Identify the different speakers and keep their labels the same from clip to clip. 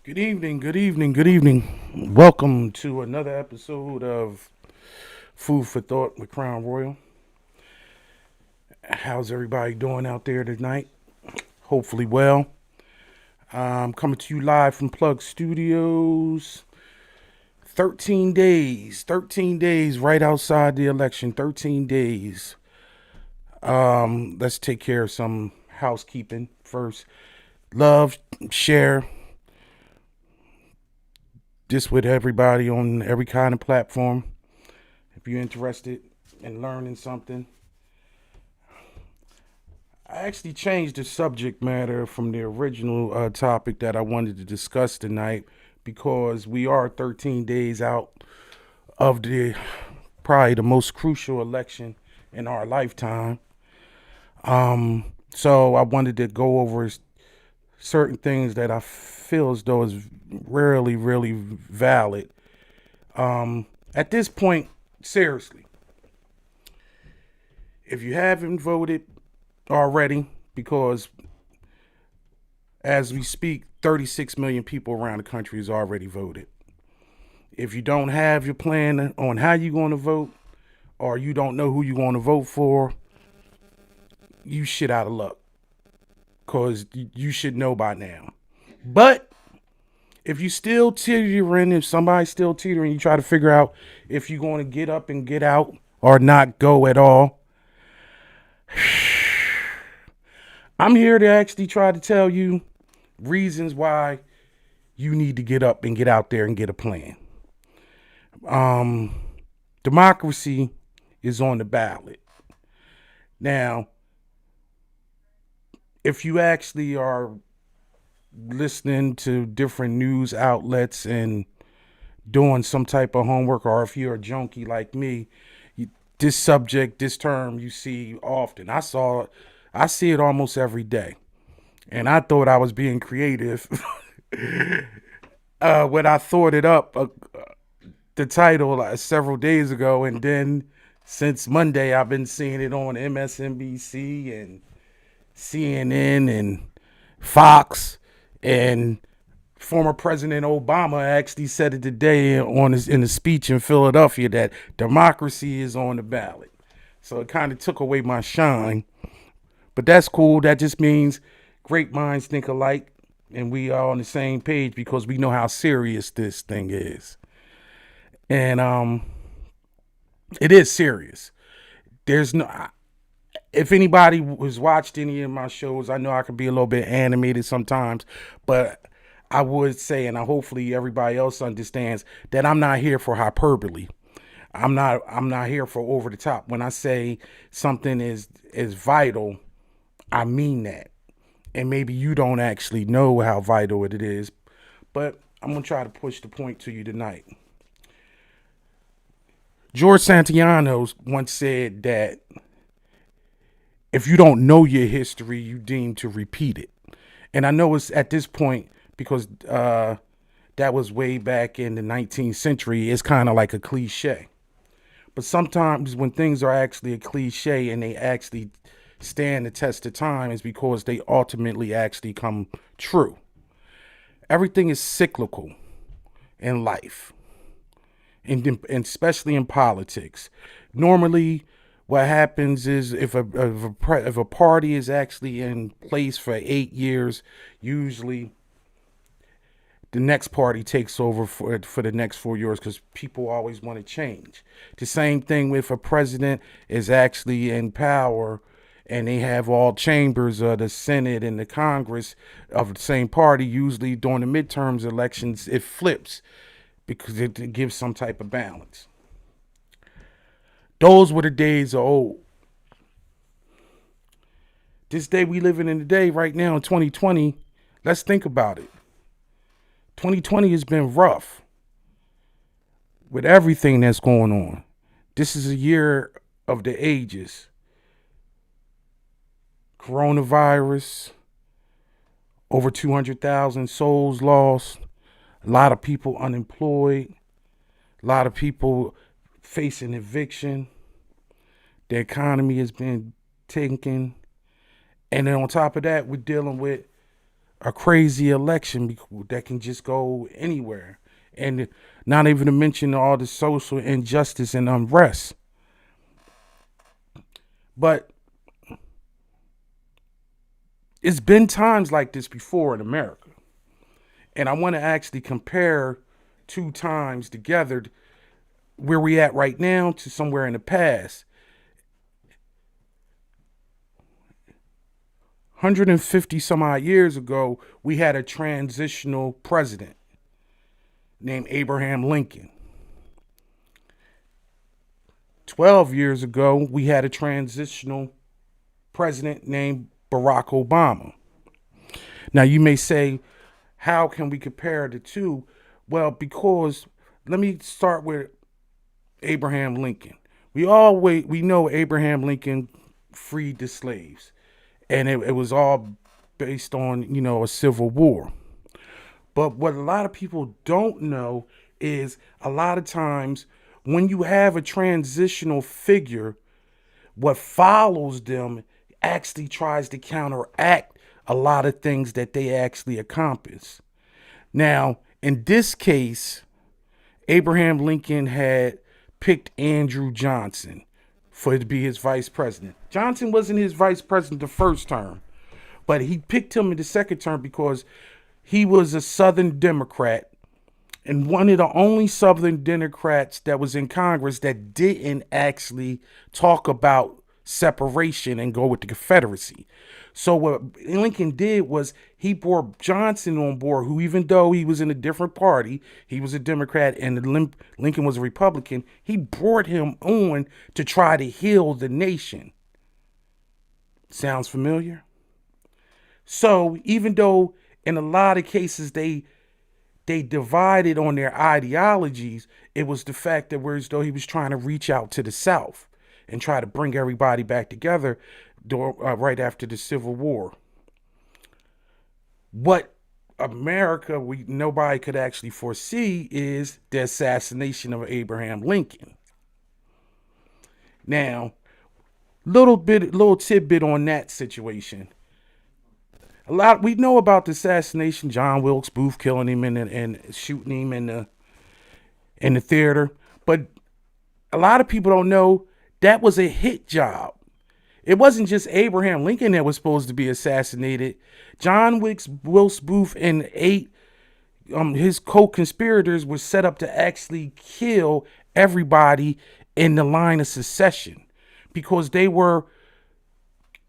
Speaker 1: Good evening, good evening, good evening. Welcome to another episode of Food for Thought with Crown Royal. How's everybody doing out there tonight? Hopefully well. I'm coming to you live from Plug Studios. 13 days right outside the election. 13 days. Let's take care of some housekeeping first. Love, share this with everybody on every kind of platform. If you're interested in learning something, I actually changed the subject matter from the original topic that I wanted to discuss tonight because we are 13 days out of the probably the most crucial election in our lifetime. So I wanted to go over certain things that I feel as though is really valid. At this point, seriously, if you haven't voted already, because as we speak, 36 million people around the country has already voted. If you don't have your plan on how you're going to vote, or you don't know who you're going to vote for, you shit out of luck, because you should know by now. But if you still teetering, if somebody's still teetering, you try to figure out if you're going to get up and get out or not go at all. I'm here to actually try to tell you reasons why you need to get up and get out there and get a plan. Democracy is on the ballot. Now, if you actually are listening to different news outlets and doing some type of homework, or if you're a junkie like me, this subject, this term you see often. I see it almost every day. And I thought I was being creative when I thought it up, the title several days ago. And then since Monday, I've been seeing it on MSNBC and CNN and Fox. And former President Obama actually said it today in a speech in Philadelphia that democracy is on the ballot. So it kind of took away my shine. But that's cool. That just means great minds think alike, and we are on the same page because we know how serious this thing is. And it is serious. There's no If anybody has watched any of my shows, I know I can be a little bit animated sometimes, but I would say, and hopefully everybody else understands, that I'm not here for hyperbole. I'm not here for over the top. When I say something is vital, I mean that. And maybe you don't actually know how vital it is, but I'm going to try to push the point to you tonight. George Santayana once said that if you don't know your history, you deem to repeat it. And I know it's at this point because that was way back in the 19th century. It's kind of like a cliche. But sometimes when things are actually a cliche and they actually stand the test of time, is because they ultimately actually come true. Everything is cyclical in life, and especially in politics. Normally, what happens is if a party is actually in place for 8 years, usually the next party takes over for the next 4 years because people always want to change. The same thing with a president is actually in power and they have all chambers of the Senate and the Congress of the same party. Usually during the midterms elections, it flips because it gives some type of balance. Those were the days of old. This day we living in today, right now in 2020, let's think about it. 2020 has been rough with everything that's going on. This is a year of the ages. Coronavirus, over 200,000 souls lost, a lot of people unemployed, a lot of people facing eviction. The economy has been tanking. And then on top of that, we're dealing with a crazy election that can just go anywhere. And not even to mention all the social injustice and unrest. But it's been times like this before in America. And I want to actually compare two times together, where we at right now to somewhere in the past. 150 some odd years ago, we had a transitional president named Abraham Lincoln. 12 years ago, we had a transitional president named Barack Obama. Now, you may say, how can we compare the two? Well, because let me start with Abraham Lincoln. We know Abraham Lincoln freed the slaves, and it was all based on a civil war. But what a lot of people don't know is a lot of times when you have a transitional figure, what follows them actually tries to counteract a lot of things that they actually accomplish. Now, in this case, Abraham Lincoln had picked Andrew Johnson for to be his vice president. Johnson wasn't his vice president the first term, but he picked him in the second term because he was a Southern Democrat and one of the only Southern Democrats that was in Congress that didn't actually talk about separation and go with the Confederacy. So what Lincoln did was he brought Johnson on board, who, even though he was in a different party, he was a Democrat and Lincoln was a Republican, he brought him on to try to heal the nation. Sounds familiar? So even though in a lot of cases they divided on their ideologies, it was the fact that whereas though he was trying to reach out to the South and try to bring everybody back together right after the Civil War. What America, nobody could actually foresee is the assassination of Abraham Lincoln. Now, little tidbit on that situation. A lot we know about the assassination, John Wilkes Booth killing him and shooting him in the theater, but a lot of people don't know that was a hit job. It wasn't just Abraham Lincoln that was supposed to be assassinated. John Wilkes Booth and his co-conspirators were set up to actually kill everybody in the line of succession because they were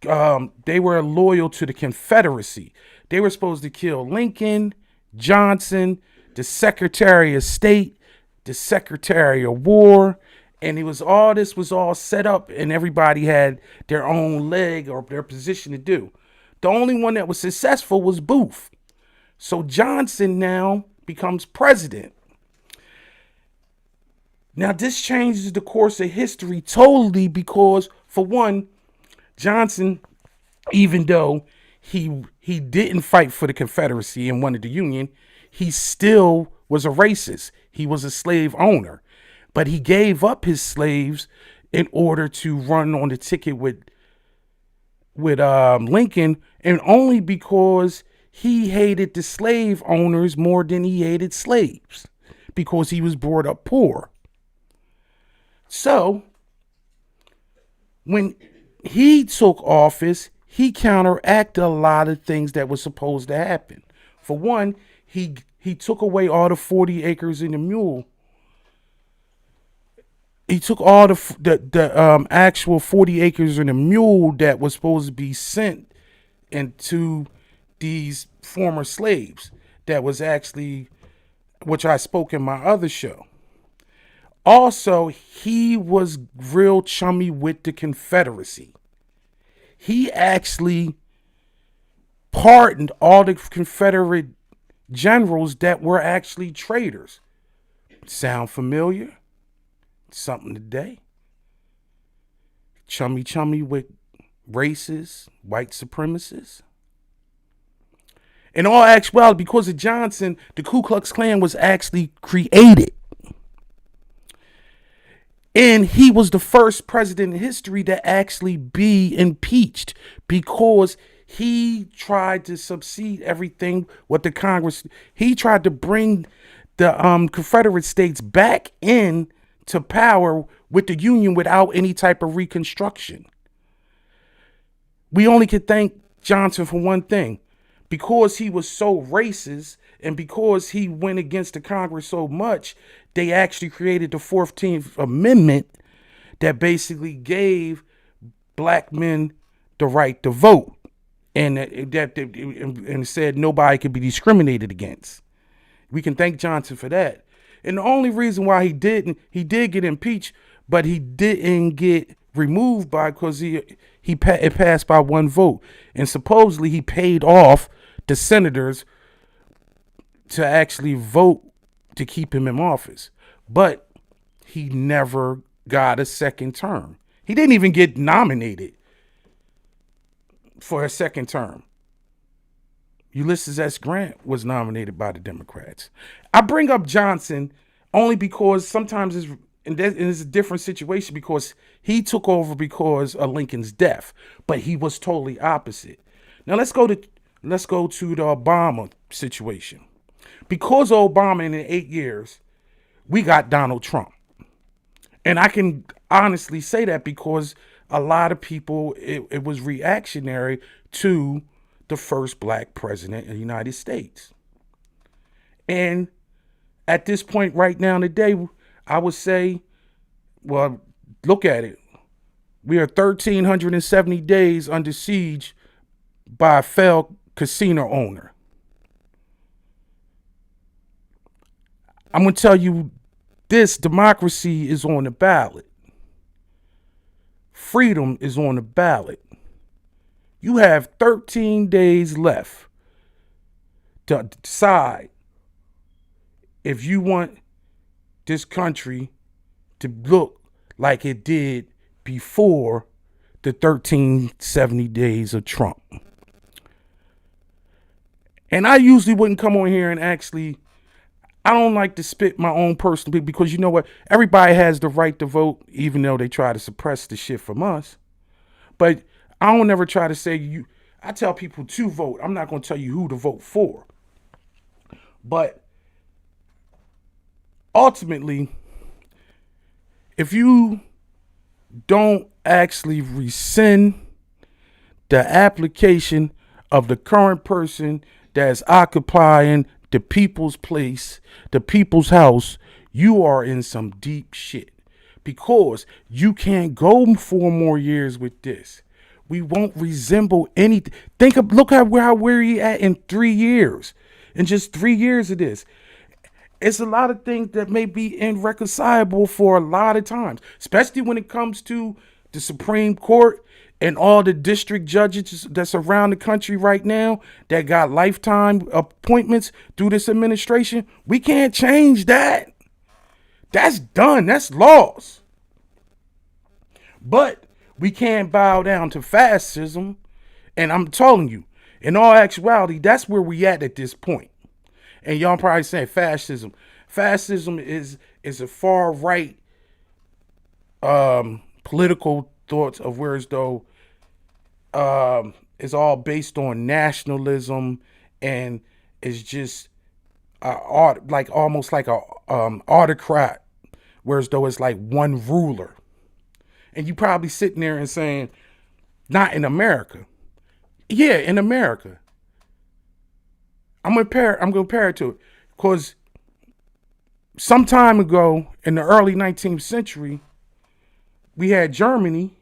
Speaker 1: loyal to the Confederacy. They were supposed to kill Lincoln, Johnson, the Secretary of State, the Secretary of War, and this was all set up, and everybody had their own leg or their position to do. The only one that was successful was Booth. So Johnson now becomes president. Now this changes the course of history totally because, for one, Johnson, even though he didn't fight for the Confederacy and wanted the Union, he still was a racist. He was a slave owner, but he gave up his slaves in order to run on the ticket with Lincoln, and only because he hated the slave owners more than he hated slaves, because he was brought up poor. So when he took office, he counteracted a lot of things that were supposed to happen. For one, he took away all the 40 acres and the mule. He took all the actual 40 acres and a mule that was supposed to be sent into these former slaves. That was actually, which I spoke in my other show. Also, he was real chummy with the Confederacy. He actually pardoned all the Confederate generals that were actually traitors. Sound familiar? Something today. Chummy with racists, white supremacists. In all actuality, because of Johnson, the Ku Klux Klan was actually created. And he was the first president in history to actually be impeached because He tried to subsede everything what the Congress. He tried to bring the Confederate States back in to power with the Union without any type of reconstruction. We only could thank Johnson for one thing. Because he was so racist and because he went against the Congress so much, they actually created the 14th Amendment that basically gave black men the right to vote, and said nobody could be discriminated against. We can thank Johnson for that. And the only reason why he did get impeached, but he didn't get removed because it passed by one vote, and supposedly he paid off the senators to actually vote to keep him in office, but he never got a second term. He didn't even get nominated for a second term. Ulysses S. Grant was nominated by the Democrats. I bring up Johnson only because sometimes it's a different situation because he took over because of Lincoln's death, but he was totally opposite. Now let's go to the Obama situation. Because of Obama in the 8 years, we got Donald Trump. And I can honestly say that because a lot of people, it was reactionary to the first black president of the United States. And at this point right now today, I would say, well, look at it. We are 1,370 days under siege by a failed casino owner. I'm going to tell you this: democracy is on the ballot. Freedom is on the ballot. You have 13 days left to decide if you want this country to look like it did before the 1370 days of Trump. And I usually wouldn't come on here and I don't like to spit my own personal opinion because you know what? Everybody has the right to vote, even though they try to suppress the shit from us. But I don't ever try to say I tell people to vote. I'm not going to tell you who to vote for. But ultimately, if you don't actually rescind the application of the current person that's occupying the people's place, the people's house, you are in some deep shit because you can't go 4 more years with this. We won't resemble anything. Look at where we at in 3 years. In just 3 years of this. It's a lot of things that may be irreconcilable for a lot of times, especially when it comes to the Supreme Court and all the district judges that's around the country right now that got lifetime appointments through this administration. We can't change that. That's done. That's laws. But we can't bow down to fascism. And I'm telling you, in all actuality, that's where we at this point. And y'all probably saying fascism. Fascism is a far right political thoughts of where as though it's all based on nationalism and it's just almost like a autocrat, whereas though it's like one ruler. And you probably sitting there and saying, not in America. Yeah, in America. I'm gonna compare it to it because some time ago in the early 19th century, we had Germany.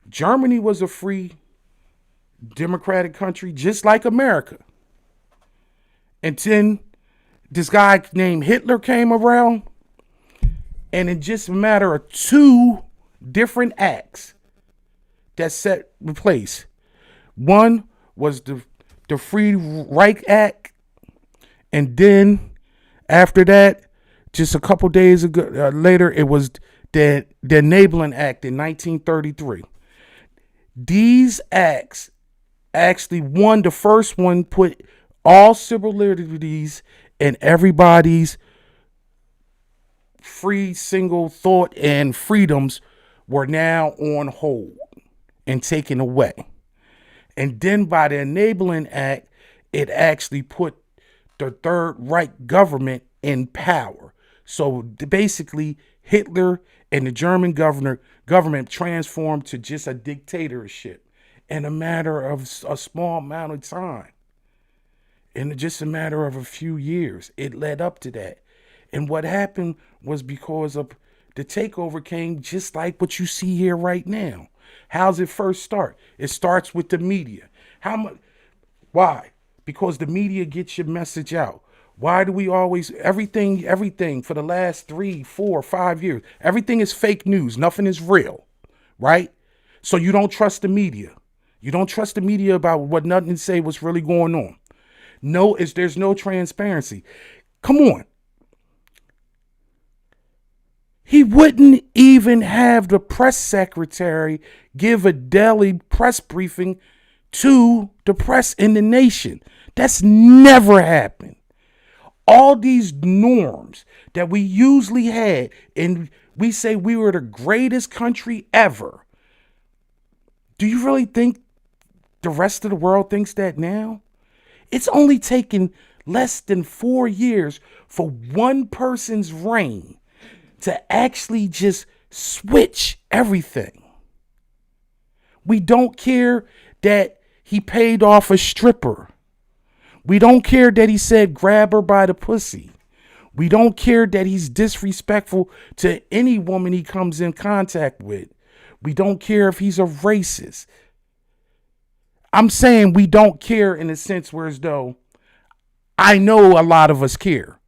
Speaker 1: Germany was a free democratic country just like America. And then this guy named Hitler came around, and in just a matter of 2 different acts that set in place. One was the Free Reich Act, and then after that, just a couple days ago later, it was the Enabling Act in 1933. These acts actually, the first one put all civil liberties and everybody's free single thought and freedoms were now on hold and taken away. And then by the Enabling Act, it actually put the Third Reich government in power. So basically, Hitler and the German government transformed to just a dictatorship in a matter of a small amount of time. In just a matter of a few years, it led up to that. And what happened was because of the takeover came just like what you see here right now. How's it first start? It starts with the media. How much? Why? Because the media gets your message out. Why do we always everything for the last 3, 4, 5 years? Everything is fake news. Nothing is real, right? So you don't trust the media. You don't trust the media about what nothing to say what's really going on. There's no transparency. Come on. He wouldn't even have the press secretary give a daily press briefing to the press in the nation. That's never happened. All these norms that we usually had, and we say we were the greatest country ever. Do you really think the rest of the world thinks that now? It's only taken less than 4 years for one person's reign to actually just switch everything. We don't care that he paid off a stripper. We don't care that he said grab her by the pussy. We don't care that he's disrespectful to any woman he comes in contact with. We don't care if he's a racist. I'm saying we don't care in a sense where as though I know a lot of us care,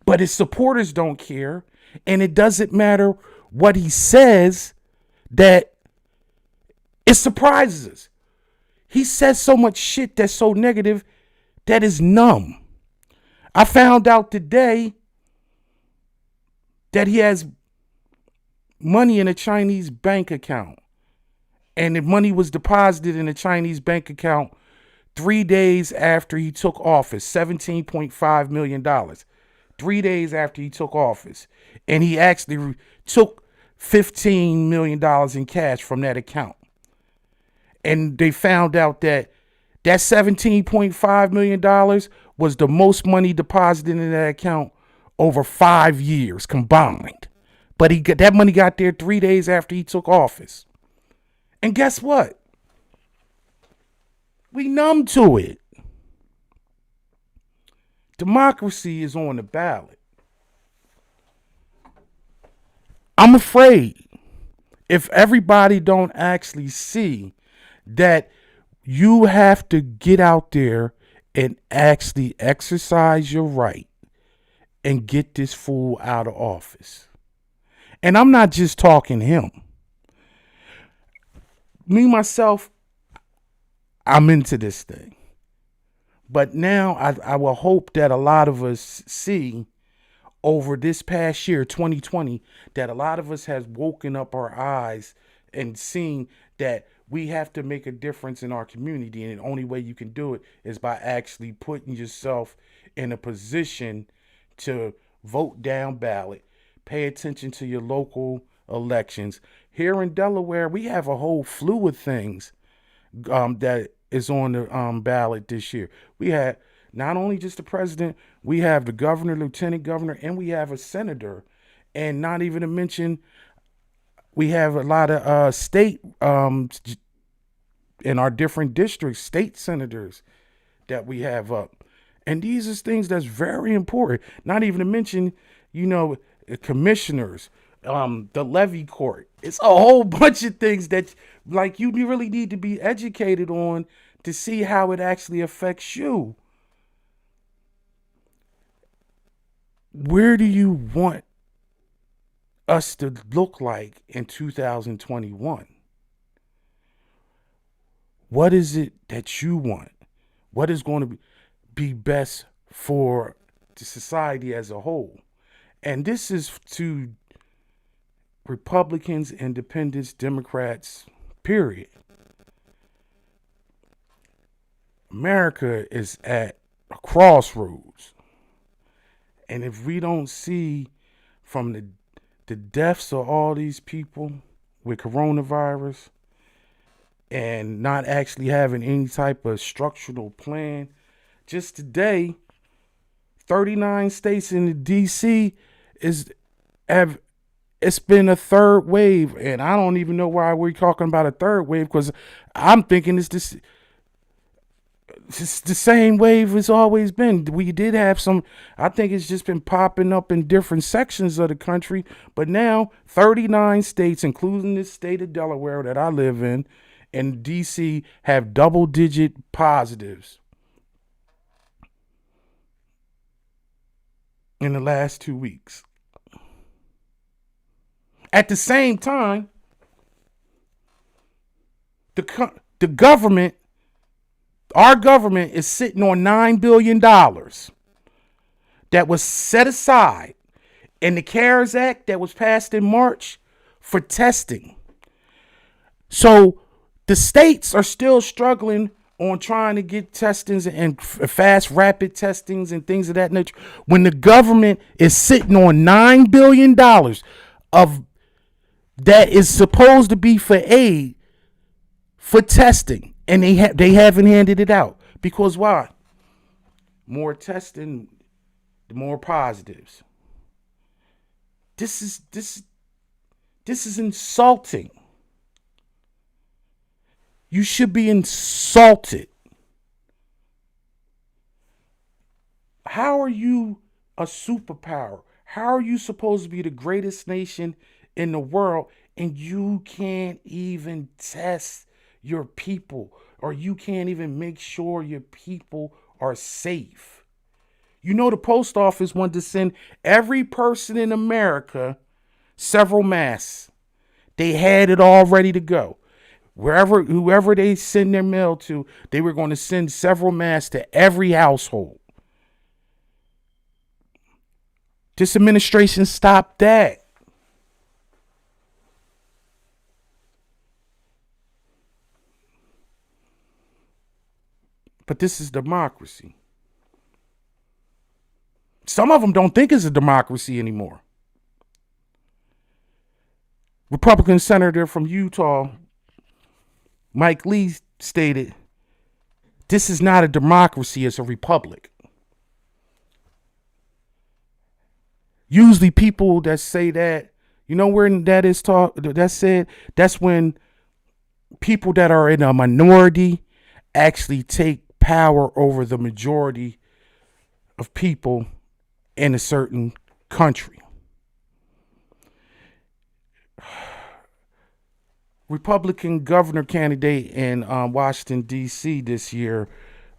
Speaker 1: but his supporters don't care. And it doesn't matter what he says, that it surprises us. He says so much shit that's so negative that is numb. I found out today that he has money in a Chinese bank account. And the money was deposited in a Chinese bank account 3 days after he took office, $17.5 million. 3 days after he took office. And he actually took $15 million in cash from that account. And they found out that $17.5 million was the most money deposited in that account over 5 years combined. But that money got there 3 days after he took office. And guess what? We numb to it. Democracy is on the ballot. I'm afraid if everybody don't actually see that you have to get out there and actually exercise your right and get this fool out of office. And I'm not just talking him. Me, myself, I'm into this thing. But now I will hope that a lot of us see over this past year, 2020, that a lot of us has woken up our eyes and seen that we have to make a difference in our community. And the only way you can do it is by actually putting yourself in a position to vote down ballot, pay attention to your local elections. Here in Delaware, we have a whole slew of things that is on the ballot this year. We had not only just the president, we have the governor, lieutenant governor, and we have a senator. And not even to mention, we have a lot of state in our different districts, state senators that we have up. And these are things that's very important. Not even to mention, commissioners, the levy court. It's a whole bunch of things that like you really need to be educated on to see how it actually affects you. Where do you want us to look like in 2021? What is it that you want? What is going to be best for the society as a whole? And this is to Republicans, Independents, Democrats, period. America is at a crossroads. And if we don't see from the deaths of all these people with coronavirus, and not actually having any type of structural plan. Just today, 39 states in the DC is have it's been a third wave, and I don't even know why we're talking about a third wave, because I'm thinking it's the same wave it's always been. We did have some, I think it's just been popping up in different sections of the country, but now 39 states, including the state of Delaware that I live in, and DC, have double digit positives in the last 2 weeks. At the same time, the government, our government, is sitting on $9 billion that was set aside in the CARES Act that was passed in March for testing. So the states are still struggling on trying to get testings and fast, rapid testings and things of that nature, when the government is sitting on $9 billion of that is supposed to be for aid for testing, and they haven't handed it out. Because why? More testing, the more positives. This is insulting. You should be insulted. How are you a superpower? How are you supposed to be the greatest nation in the world, and you can't even test your people, or you can't even make sure your people are safe? You know, the post office wanted to send every person in America several masks. They had it all ready to go. Whoever they send their mail to, they were going to send several masks to every household. This administration stopped that. But this is democracy. Some of them don't think it's a democracy anymore. Republican Senator from Utah, Mike Lee, stated, "This is not a democracy, it's a republic." Usually people that say that, you know where that is that's said? That's when people that are in a minority actually take power over the majority of people in a certain country. Republican governor candidate in Washington, D.C. this year,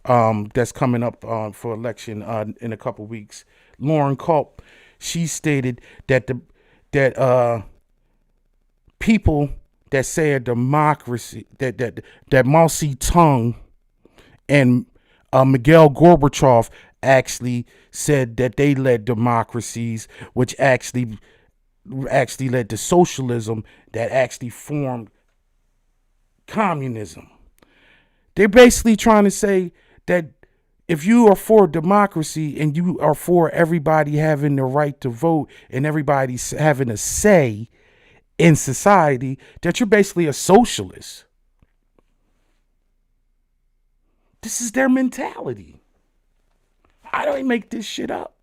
Speaker 1: that's coming up for election in a couple weeks, Lauren Culp, she stated that people that say a democracy, that Mao Zedong and Mikhail Gorbachev actually said that they led democracies, which actually led to socialism, that actually formed communism. They're basically trying to say that if you are for democracy and you are for everybody having the right to vote and everybody having a say in society, that you're basically a socialist. This is their mentality. I don't make this shit up.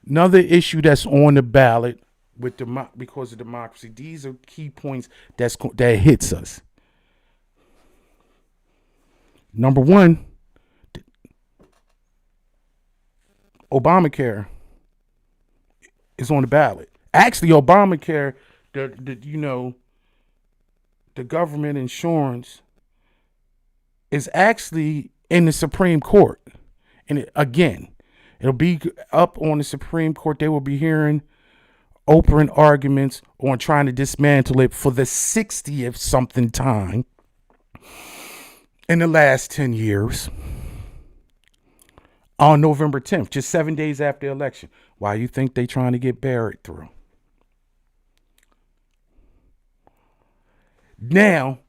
Speaker 1: Another issue that's on the ballot with because of democracy. These are key points that hits us. Number one, Obamacare is on the ballot. Actually, Obamacare, the government insurance, is actually in the Supreme Court, and it'll be up on the Supreme Court. They will be hearing open arguments on trying to dismantle it for the 60th something time in the last 10 years. On November 10th, just 7 days after the election. Why you think they trying to get Barrett through? Now,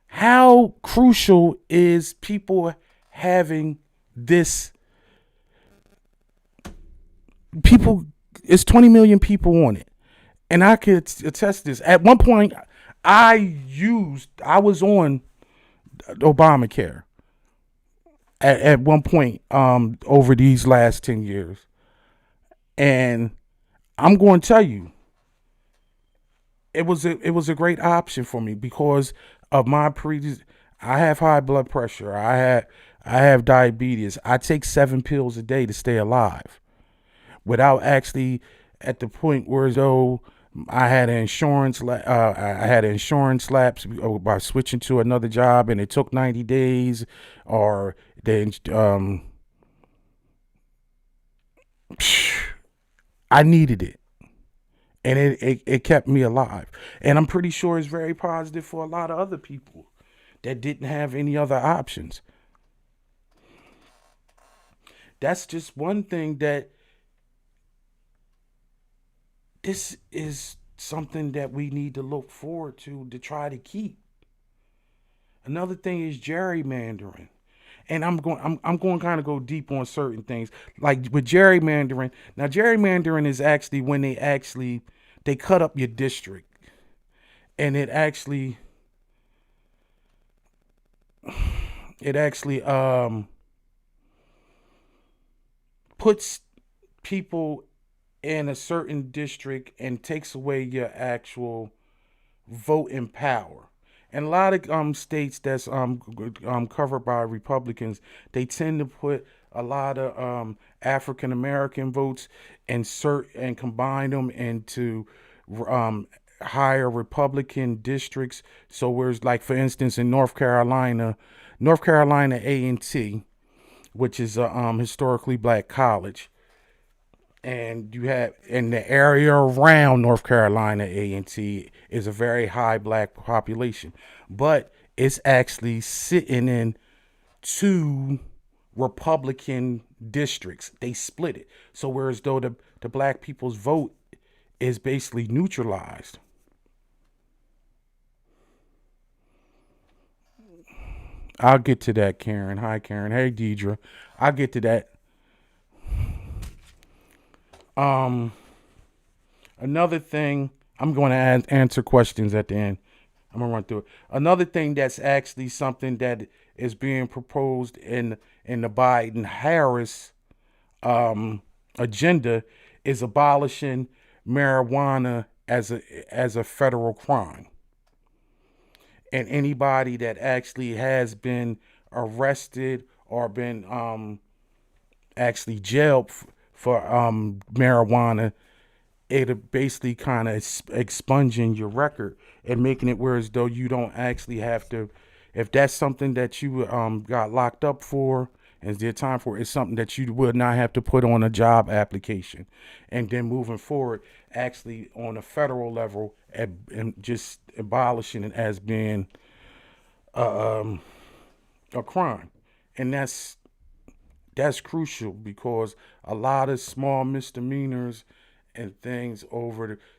Speaker 1: how crucial is people having this? People it's 20 million people on it, and I could attest this. At one point, I was on Obamacare at one point over these last 10 years, and I'm going to tell you, it was a great option for me because of my previous. I have high blood pressure. I have diabetes. I take 7 pills a day to stay alive without actually at the point where though I had an insurance lapse by switching to another job, and it took 90 days, or then I needed it, and it kept me alive. And I'm pretty sure it's very positive for a lot of other people that didn't have any other options. That's just one thing that this is something that we need to look forward to try to keep. Another thing is gerrymandering. And I'm going to kind of go deep on certain things. Like with gerrymandering. Now gerrymandering is actually when they cut up your district, and it actually puts people in a certain district and takes away your actual voting power. And a lot of states that's covered by Republicans, they tend to put a lot of African American votes and combine them into um, higher Republican districts. So whereas, like for instance, in North Carolina A&T, which is a historically black college, and you have in the area around North Carolina A&T is a very high black population, but it's actually sitting in two Republican districts. They split it, so whereas though the black people's vote is basically neutralized. I'll get to that, Karen. Hi, Karen. Hey, Deidre. I'll get to that. Um, Another thing, I'm going to answer questions at the end. I'm gonna run through it. Another thing that's actually something that is being proposed in the Biden Harris um, agenda is abolishing marijuana as a federal crime, and anybody that actually has been arrested or been actually jailed for marijuana, it basically kind of expunging your record and making it where as though you don't actually have to, if that's something that you got locked up for and there's time for, it's something that you would not have to put on a job application. And then moving forward, actually on a federal level, and just abolishing it as being a crime. And that's crucial because a lot of small misdemeanors and things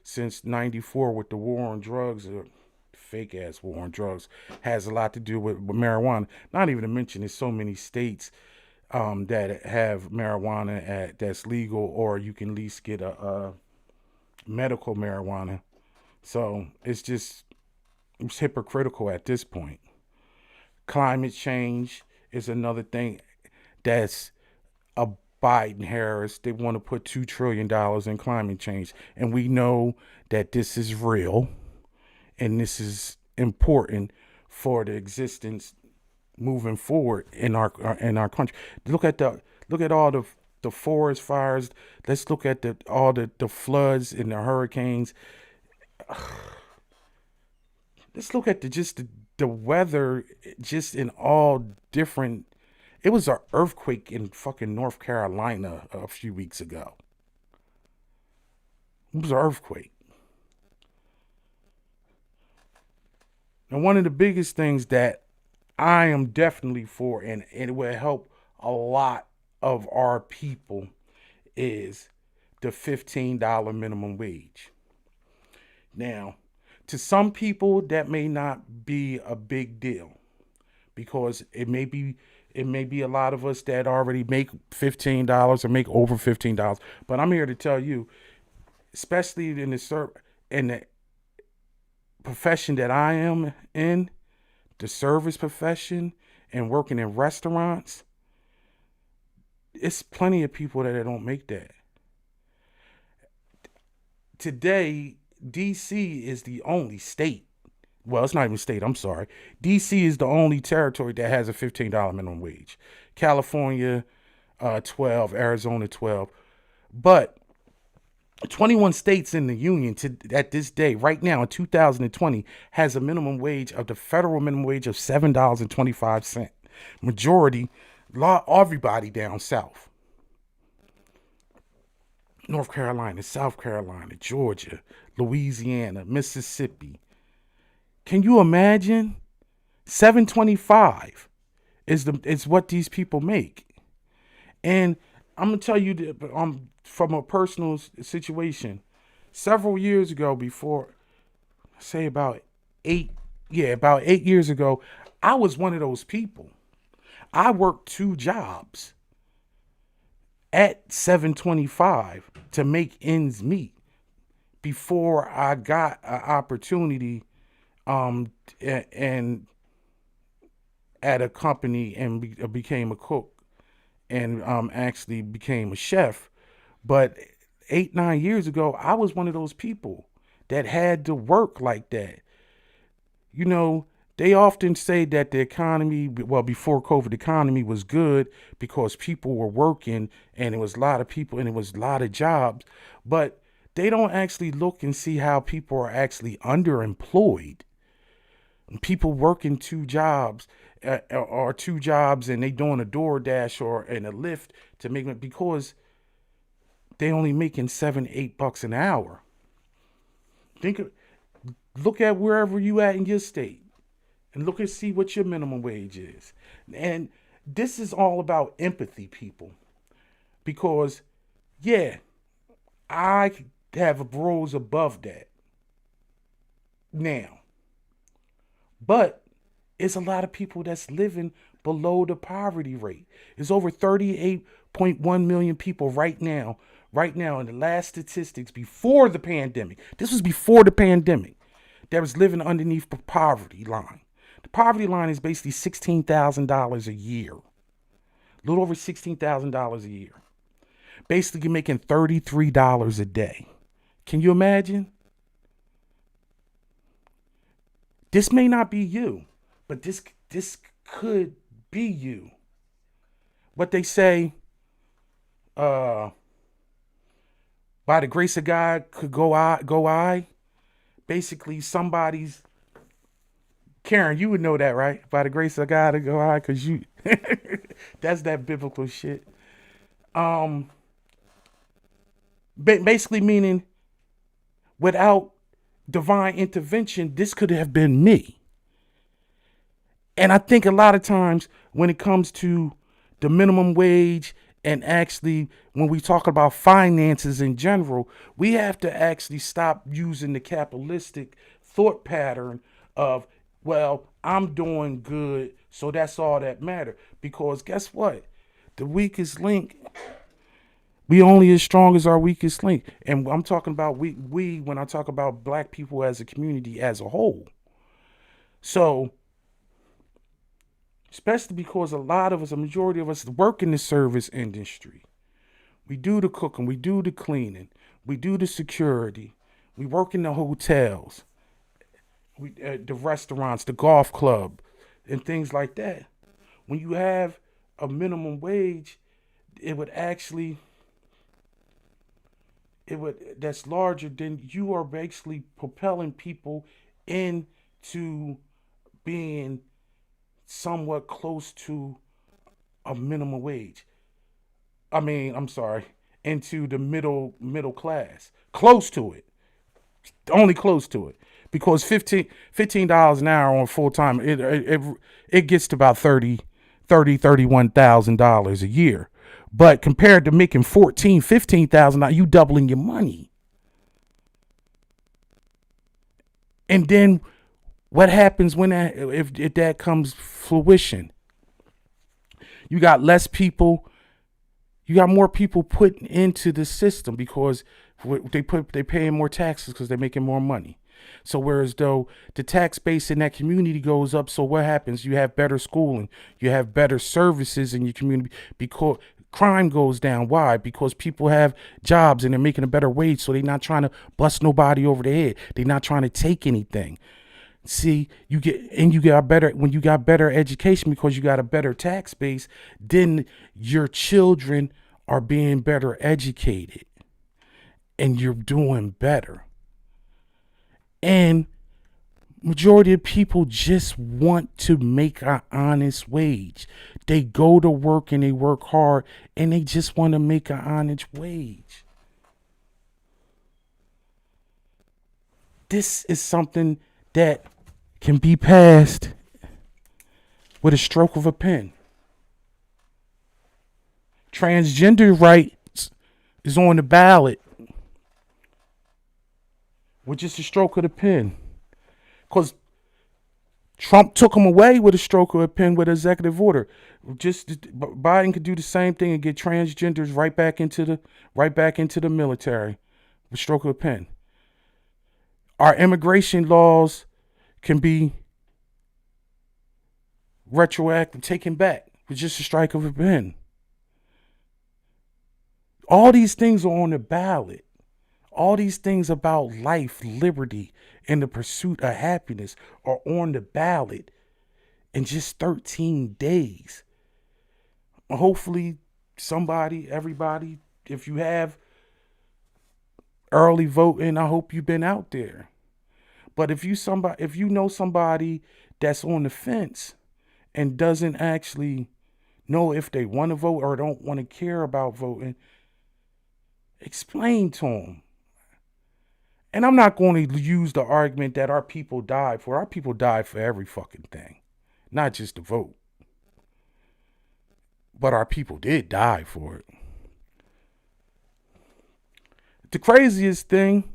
Speaker 1: since '94 with the war on drugs, or fake ass war on drugs, has a lot to do with marijuana. Not even to mention, there's so many states that have marijuana that's legal, or you can at least get a medical marijuana. So it's hypocritical at this point. Climate change is another thing that's a Biden Harris. They want to put $2 trillion in climate change, and we know that this is real and this is important for the existence moving forward in our country. Look at all the forest fires. Let's look at the floods and the hurricanes. Let's look at the weather just in all different. It was an earthquake in fucking North Carolina a few weeks ago. It was an earthquake. And one of the biggest things that I am definitely for, and it will help a lot of our people, is the $15 minimum wage. Now, to some people, that may not be a big deal because it may be a lot of us that already make $15 or make over $15. But I'm here to tell you, especially in the profession that I am in, the service profession and working in restaurants, it's plenty of people that don't make that. Today, DC is the only state. Well, it's not even state, I'm sorry. DC is the only territory that has a $15 minimum wage. California, 12, Arizona, 12. But 21 states in the union at this day, right now in 2020, has a minimum wage of the federal minimum wage of $7.25. Majority, everybody down south. North Carolina, South Carolina, Georgia, Louisiana, Mississippi. Can you imagine? 725 is what these people make. And I'm gonna tell you that, from a personal situation. Several years ago, before say about eight, yeah, about 8 years ago, I was one of those people. I worked two jobs at 725 to make ends meet before I got an opportunity and at a company and became a cook and actually became a chef. But 8, 9 years ago, I was one of those people that had to work like that. You know, they often say that the economy, well, before COVID, the economy was good because people were working and it was a lot of people and it was a lot of jobs. But they don't actually look and see how people are actually underemployed. People working two jobs or two jobs and they doing a DoorDash or in a Lyft to make it because they only making $7, $8 an hour. Look at wherever you at in your state and look and see what your minimum wage is. And this is all about empathy, people, because yeah, I have roles above that now, but it's a lot of people that's living below the poverty rate. It's over 38.1 million people right now. Right now, in the last statistics before the pandemic, this was before the pandemic, that was living underneath the poverty line. The poverty line is basically $16,000 a year, a little over $16,000 a year. Basically, you're making $33 a day. Can you imagine? This may not be you, but this could be you. What they say, by the grace of God could go I. Basically, somebody's Karen, you would know that, right? By the grace of God to go I, because you that's that biblical shit. Basically meaning without divine intervention, this could have been me. And I think a lot of times when it comes to the minimum wage and actually when we talk about finances in general, we have to actually stop using the capitalistic thought pattern of, well, I'm doing good, so that's all that matters. Because guess what? The weakest link, we only as strong as our weakest link. And I'm talking about we when I talk about black people as a community as a whole. So, especially because a lot of us, a majority of us work in the service industry. We do the cooking, we do the cleaning, we do the security, we work in the hotels, the restaurants, the golf club, and things like that. When you have a minimum wage, that's larger than you are basically propelling people into being somewhat close to a minimum wage. I'm sorry, into the middle class. Close to it. Only close to it. Because $15 an hour on full time, it gets to about $31,000 a year. But compared to making $15,000, you doubling your money. And then what happens when if that comes fruition? You got less people. You got more people put into the system because They paying more taxes because they're making more money. So whereas though the tax base in that community goes up, so what happens? You have better schooling, you have better services in your community because crime goes down. Why? Because people have jobs and they're making a better wage, so they're not trying to bust nobody over the head. They're not trying to take anything. See, you got better when you got better education because you got a better tax base, then your children are being better educated and you're doing better. And majority of people just want to make an honest wage. They go to work and they work hard and they just want to make an honest wage. This is something that can be passed with a stroke of a pen. Transgender rights is on the ballot with just a stroke of the pen. Because Trump took them away with a stroke of a pen with an executive order. Just Biden could do the same thing and get transgenders right back into the military with a stroke of a pen. Our immigration laws can be retroactive, taken back with just a strike of a pen. All these things are on the ballot. All these things about life, liberty, and the pursuit of happiness are on the ballot in just 13 days. Hopefully, everybody, if you have early voting, I hope you've been out there. But if you know somebody that's on the fence and doesn't actually know if they want to vote or don't want to care about voting, explain to them. And I'm not going to use the argument that our people died for. Our people died for every fucking thing, not just to vote. But our people did die for it. The craziest thing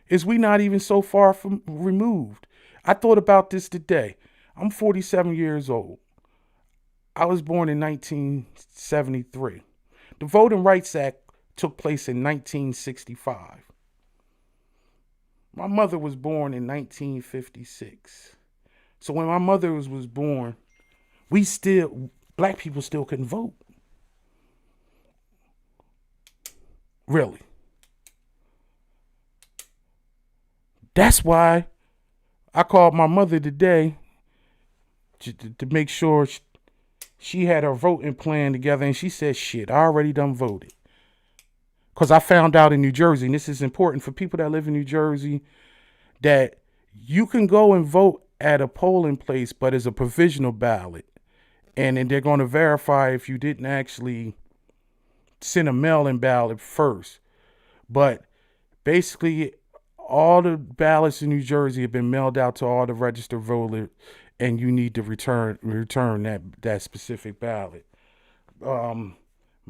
Speaker 1: is we not even so far from removed. I thought about this today. I'm 47 years old. I was born in 1973. The Voting Rights Act took place in 1965. My mother was born in 1956. So when my mother was born, black people still couldn't vote. Really. That's why I called my mother today to make sure she had her voting plan together. And she said, shit, I already done voted. Because I found out in New Jersey, and this is important for people that live in New Jersey, that you can go and vote at a polling place, but it's a provisional ballot. And then they're going to verify if you didn't actually send a mail-in ballot first. But basically, all the ballots in New Jersey have been mailed out to all the registered voters, and you need to return that specific ballot.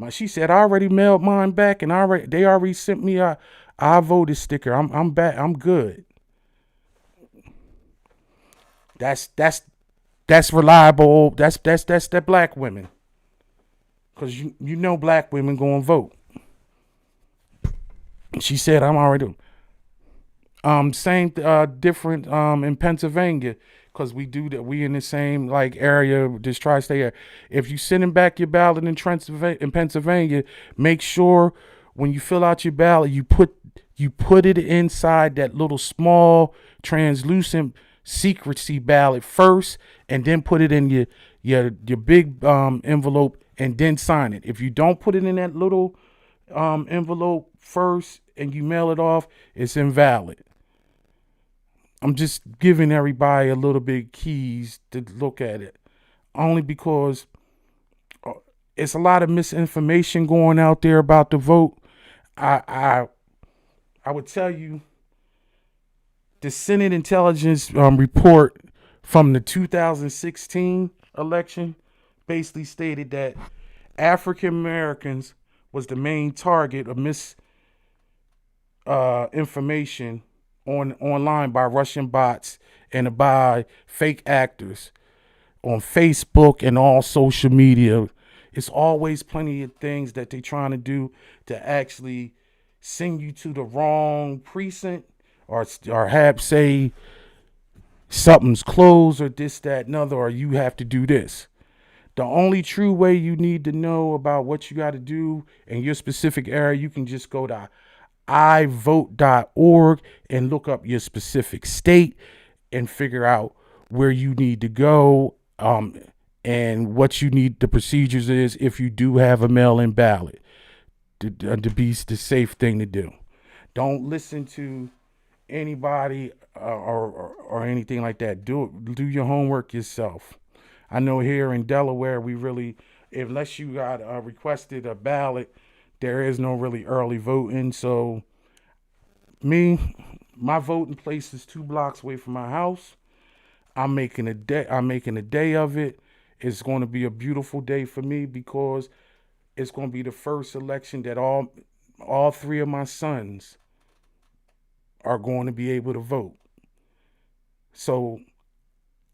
Speaker 1: She said I already mailed mine back, and they already sent me a I voted sticker. I'm back. I'm good. That's reliable. That's that black women, because you know black women go and vote. She said I'm already. Same different in Pennsylvania, because we do that. We in the same like area, this tri-state area. If you sending back your ballot in Pennsylvania, make sure when you fill out your ballot, you put it inside that little small translucent secrecy ballot first, and then put it in your big envelope, and then sign it. If you don't put it in that little envelope first and you mail it off, it's invalid. I'm just giving everybody a little bit of keys to look at it, only because it's a lot of misinformation going out there about the vote. I would tell you the Senate Intelligence report from the 2016 election basically stated that African Americans was the main target of misinformation online by Russian bots and by fake actors on Facebook and all social media. It's always plenty of things that they're trying to do to actually send you to the wrong precinct, or have say something's closed or this, that, and other, or you have to do this. The only true way you need to know about what you got to do in your specific area, you can just go to ivote.org and look up your specific state and figure out where you need to go, and what you need, the procedures is if you do have a mail-in ballot, to be the safe thing to do. Don't listen to anybody, or anything like that. Do your homework yourself. I know here in Delaware, we really, unless you got requested a ballot, there is no really early voting. So me, my voting place is 2 blocks away from my house. I'm making a day. I'm making a day of it. It's going to be a beautiful day for me because it's going to be the first election that all three of my sons are going to be able to vote. So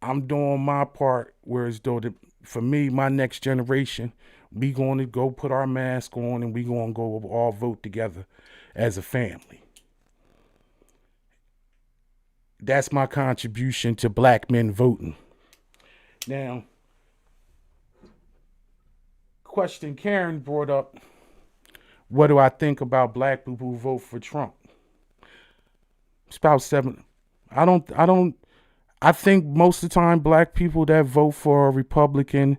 Speaker 1: I'm doing my part. Whereas though, for me, my next generation, we going to go put our mask on and we going to go all vote together as a family. That's my contribution to black men voting. Now, question Karen brought up: what do I think about black people who vote for Trump? It's about seven. I don't. I think most of the time, black people that vote for a Republican,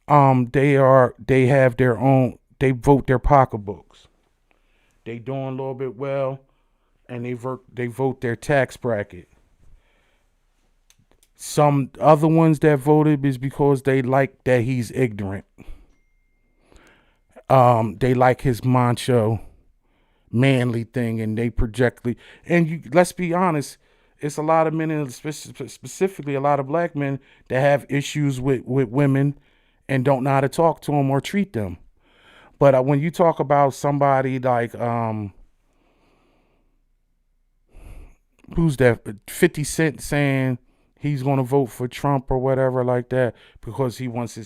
Speaker 1: they have their own. They vote their pocketbooks. They doing a little bit well, and they vote their tax bracket. Some other ones that voted is because they like that he's ignorant. They like his macho, manly thing, and they projectly. And let's be honest, it's a lot of men, and specifically a lot of black men, that have issues with women and don't know how to talk to them or treat them. But when you talk about somebody like who's that, 50 Cent, saying he's going to vote for Trump or whatever like that because he wants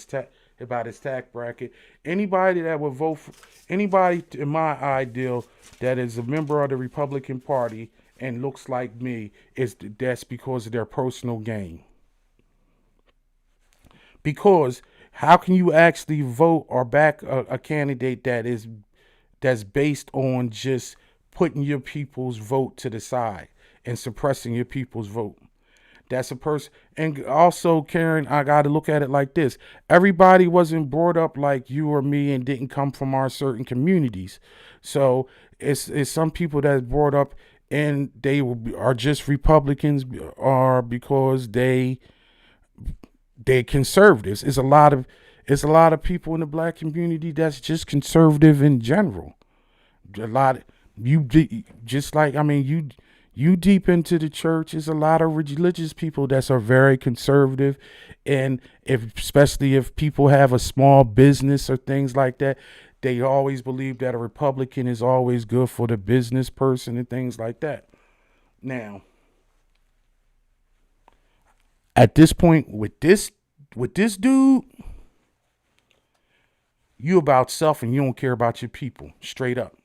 Speaker 1: about his tax bracket. Anybody that would vote for anybody, in my ideal, that is a member of the Republican Party and looks like me, that's because of their personal gain. Because how can you actually vote or back a candidate that's based on just putting your people's vote to the side and suppressing your people's vote? That's a person. And also, Karen, I got to look at it like this. Everybody wasn't brought up like you or me and didn't come from our certain communities. So it's some people that's brought up and they are just Republicans, or because they're conservatives. It's a lot of people in the black community that's just conservative in general. A lot, just like, I mean, you deep into the church, is a lot of religious people that are very conservative. And especially if people have a small business or things like that, they always believe that a Republican is always good for the business person and things like that. Now, at this point with this dude, you about self and you don't care about your people, straight up.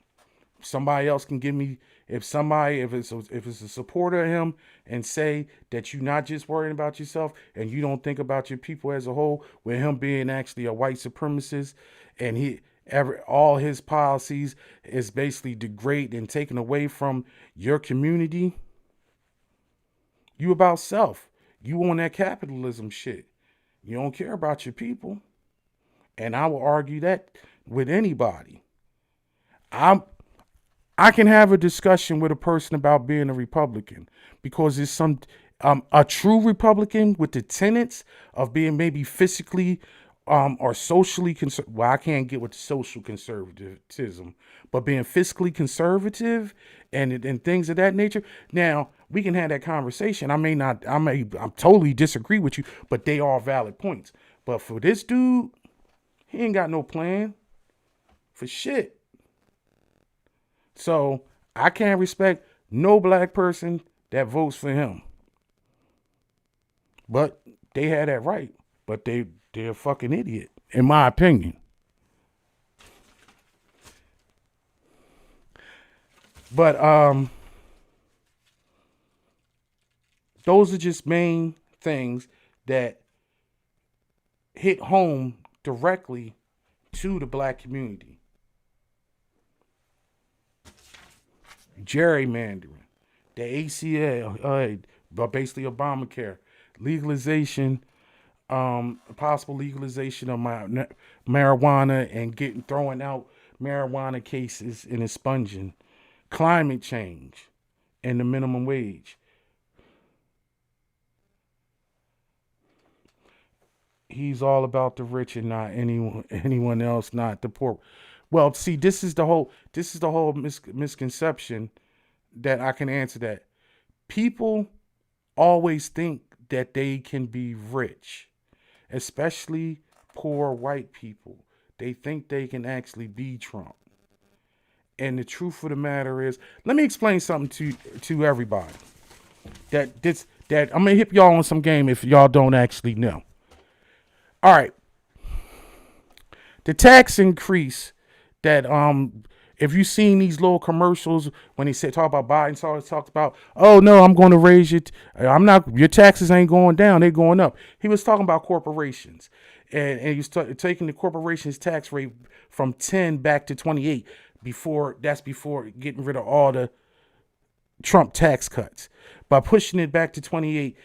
Speaker 1: Somebody else can give me, if it's a supporter of him and say that you're not just worrying about yourself and you don't think about your people as a whole, with him being actually a white supremacist, and all his policies is basically degrade and taken away from your community, you about self. You on that capitalism shit. You don't care about your people. And I will argue that with anybody. I can have a discussion with a person about being a Republican because it's a true Republican with the tenets of being maybe physically or socially conservative. Well, I can't get with social conservatism, but being fiscally conservative and things of that nature. Now, we can have that conversation. I'm totally disagree with you, but they are valid points. But for this dude, he ain't got no plan for shit. So I can't respect no black person that votes for him. But they had that right. But they're a fucking idiot, in my opinion. But those are just main things that hit home directly to the black community. Gerrymandering, the ACL, but basically Obamacare, legalization, possible legalization of marijuana and getting throwing out marijuana cases and expunging, climate change, and the minimum wage. He's all about the rich and not anyone else, not the poor. Well, see, this is the whole misconception that I can answer that. People always think that they can be rich, especially poor white people. They think they can actually be Trump. And the truth of the matter is, let me explain something to everybody. That I'm gonna hit y'all on some game if y'all don't actually know. All right, the tax increase that if you seen these little commercials when he said talk about Biden, so always talked about, oh no, I'm going to raise it. I'm not. Your taxes ain't going down; they're going up. He was talking about corporations, and he was taking the corporations tax rate from 10 back to 28. Before getting rid of all the Trump tax cuts. By pushing it back to 28,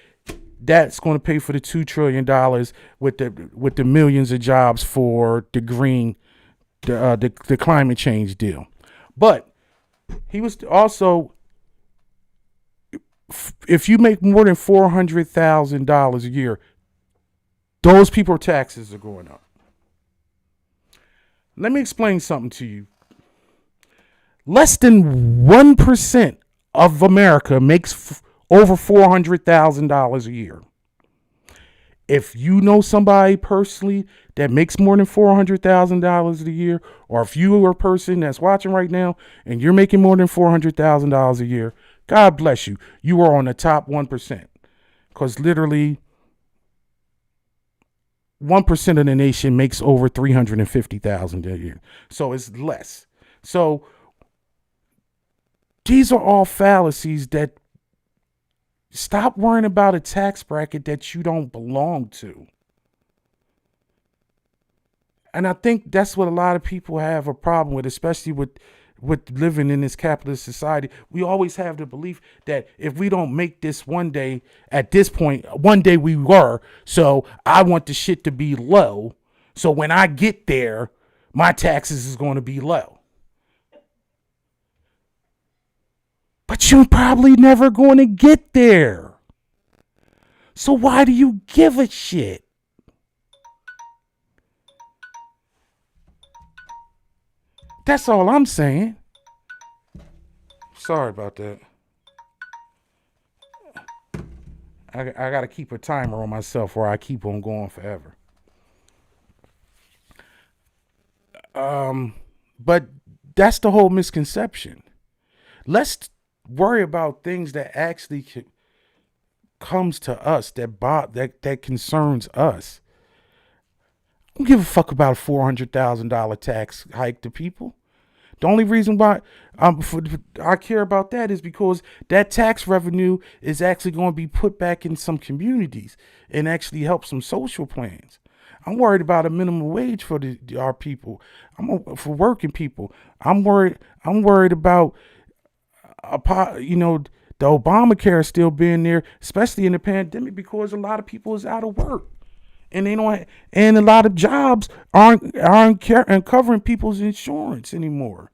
Speaker 1: that's going to pay for the $2 trillion with the millions of jobs for the green the climate change deal. But he was also, if you make more than $400,000 a year, those people's taxes are going up. Let me explain something to you. Less than 1% of America makes over $400,000 a year. If you know somebody personally that makes more than $400,000 a year, or if you are a person that's watching right now and you're making more than $400,000 a year, God bless you. You are on the top 1%. Because literally 1% of the nation makes over $350,000 a year. So it's less. So these are all fallacies that stop worrying about a tax bracket that you don't belong to. And I think that's what a lot of people have a problem with, especially with living in this capitalist society. We always have the belief that if we don't make this one day, at this point, one day we were. So I want the shit to be low. So when I get there, my taxes is going to be low. But you're probably never going to get there. So why do you give a shit? That's all I'm saying. Sorry about that. I got to keep a timer on myself or I keep on going forever. But that's the whole misconception. Let's worry about things that actually comes to us, that concerns us. I don't give a fuck about a $400,000 tax hike to people. The only reason why I care about that is because that tax revenue is actually going to be put back in some communities and actually help some social plans. I'm worried about a minimum wage for our people. For working people. I'm worried about the Obamacare still being there, especially in the pandemic, because a lot of people is out of work. And they don't, and a lot of jobs aren't covering people's insurance anymore.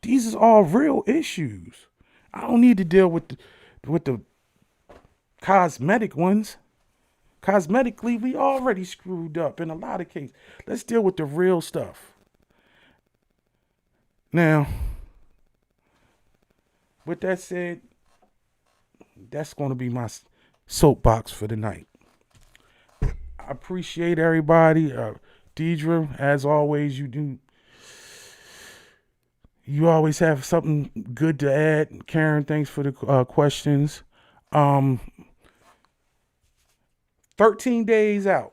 Speaker 1: These are all real issues. I don't need to deal with the cosmetic ones. Cosmetically, we already screwed up in a lot of cases. Let's deal with the real stuff. Now, with that said, that's going to be my soapbox for the night. I appreciate everybody. Deidre, as always, you always have something good to add. Karen, thanks for the questions. 13 days out.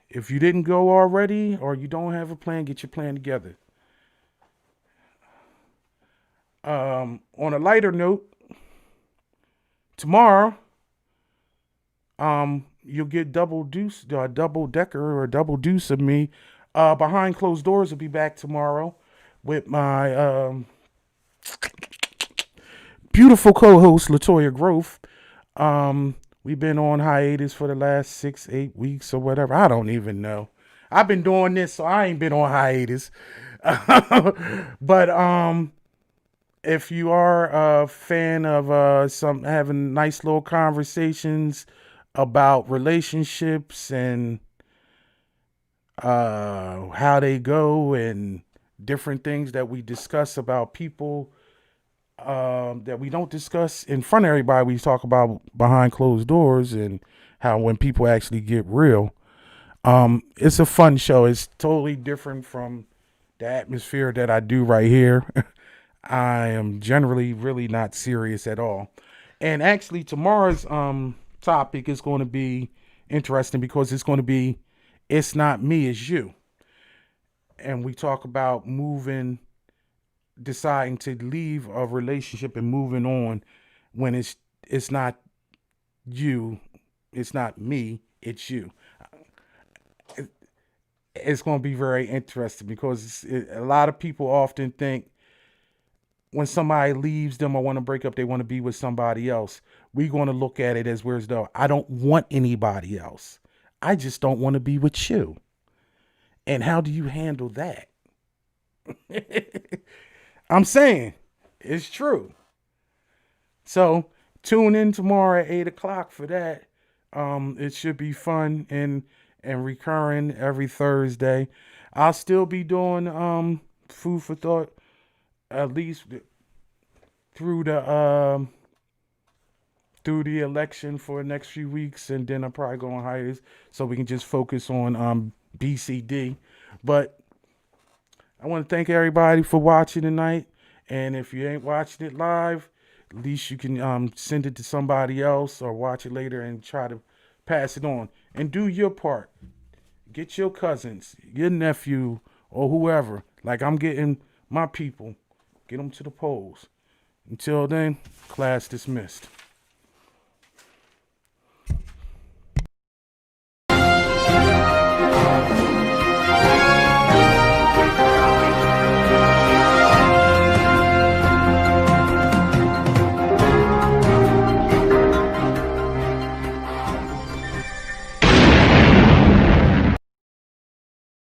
Speaker 1: If you didn't go already or you don't have a plan, get your plan together. On a lighter note, tomorrow, you'll get double decker or double deuce of me. Behind closed doors will be back tomorrow with my beautiful co-host Latoya Growth. We've been on hiatus for the last 6, 8 weeks or whatever. I don't even know. I've been doing this, so I ain't been on hiatus. But if you are a fan of some having nice little conversations about relationships and how they go and different things that we discuss about people that we don't discuss in front of everybody, we talk about behind closed doors and how when people actually get real. It's a fun show. It's totally different from the atmosphere that I do right here. I am generally really not serious at all. And actually tomorrow's topic is going to be interesting because it's going to be it's not me, it's you. And we talk about moving, deciding to leave a relationship and moving on when it's not you, it's not me, it's you. It's going to be very interesting because a lot of people often think when somebody leaves them or want to break up, they want to be with somebody else. We're going to look at it as whereas though I don't want anybody else. I just don't want to be with you. And how do you handle that? I'm saying it's true. So tune in tomorrow at 8 o'clock for that. It should be fun and recurring every Thursday. I'll still be doing food for thought at least through the election for the next few weeks, and then I'm probably going to hiatus so we can just focus on BCD. But I want to thank everybody for watching tonight. And if you ain't watching it live, at least you can send it to somebody else or watch it later and try to pass it on. And do your part. Get your cousins, your nephew, or whoever. Like I'm getting my people. Get them to the polls. Until then, class dismissed.